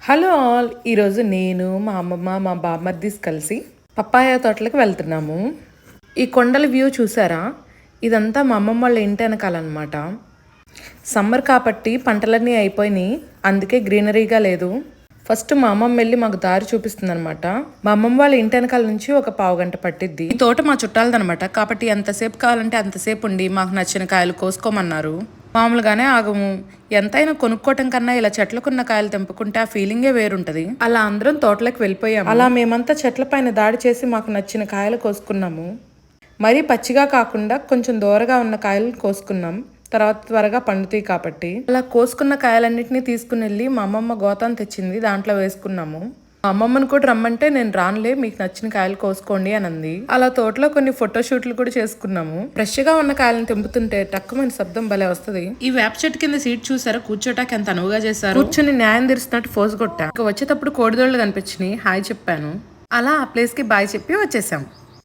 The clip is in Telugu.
Hello all! ఈరోజు నేను, మా అమ్మమ్మ, మా బామ్మర్దీస్ కలిసి పప్పాయ తోటలకు వెళ్తున్నాము. ఈ కొండల వ్యూ చూసారా? ఇదంతా మా అమ్మమ్మ వాళ్ళ ఇంటి వెనకాలన్నమాట. సమ్మర్ కాబట్టి పంటలన్నీ అయిపోయినాయి. అందుకే గ్రీనరీగా లేదు. ఫస్ట్ మా అమ్మమ్మ వెళ్ళి మాకు దారి చూపిస్తుందన్నమాట. మా అమ్మమ్మ వాళ్ళ ఇంటి వెనకాల నుంచి ఒక పావుగంట పట్టిద్ది. ఈ తోట మా చుట్టాలదనమాట. కాబట్టి ఎంతసేపు కావాలంటే అంతసేపు ఉండి మాకు నచ్చిన కాయలు కోసుకోమన్నారు. మామూలుగానే ఆగము. ఎంతైనా కొనుక్కోవటం కన్నా ఇలా చెట్లకున్న కాయలు తెంపుకుంటే ఆ ఫీలింగే వేరుంటది. అలా అందరం తోటలోకి వెళ్ళిపోయాము. అలా మేమంతా చెట్ల పైన దాడి చేసి మాకు నచ్చిన కాయలు కోసుకున్నాము. మరీ పచ్చిగా కాకుండా కొంచెం దూరగా ఉన్న కాయలు కోసుకున్నాం. తర్వాత త్వరగా పండుతాయి కాబట్టి అలా కోసుకున్న కాయలన్నింటినీ తీసుకుని వెళ్ళి మా అమ్మమ్మ గోతాన్ని తెచ్చింది, దాంట్లో వేసుకున్నాము. మా అమ్మమ్మను కూడా రమ్మంటే నేను రానులే, మీకు నచ్చిన కాయలు కోసుకోండి అని అంది. అలా తోటలో కొన్ని ఫోటోషూట్లు కూడా చేసుకున్నాము. ఫ్రెష్ గా ఉన్న కాయలను తెంపుతుంటే టక్కుమని శబ్దం భలే వస్తుంది. ఈ వేప చెట్టు కింద సీట్ చూసారా? కూర్చోటానికి ఎంత అనువుగా చేశారు. కూర్చుని న్యాయం తీరుస్తున్నట్టు ఫోజు కొట్టా. వచ్చేటప్పుడు కోడిదోళ్లు కనిపించినాయి, హాయ్ చెప్పాను. అలా ఆ ప్లేస్ కి బాయ్ చెప్పి వచ్చేసాం.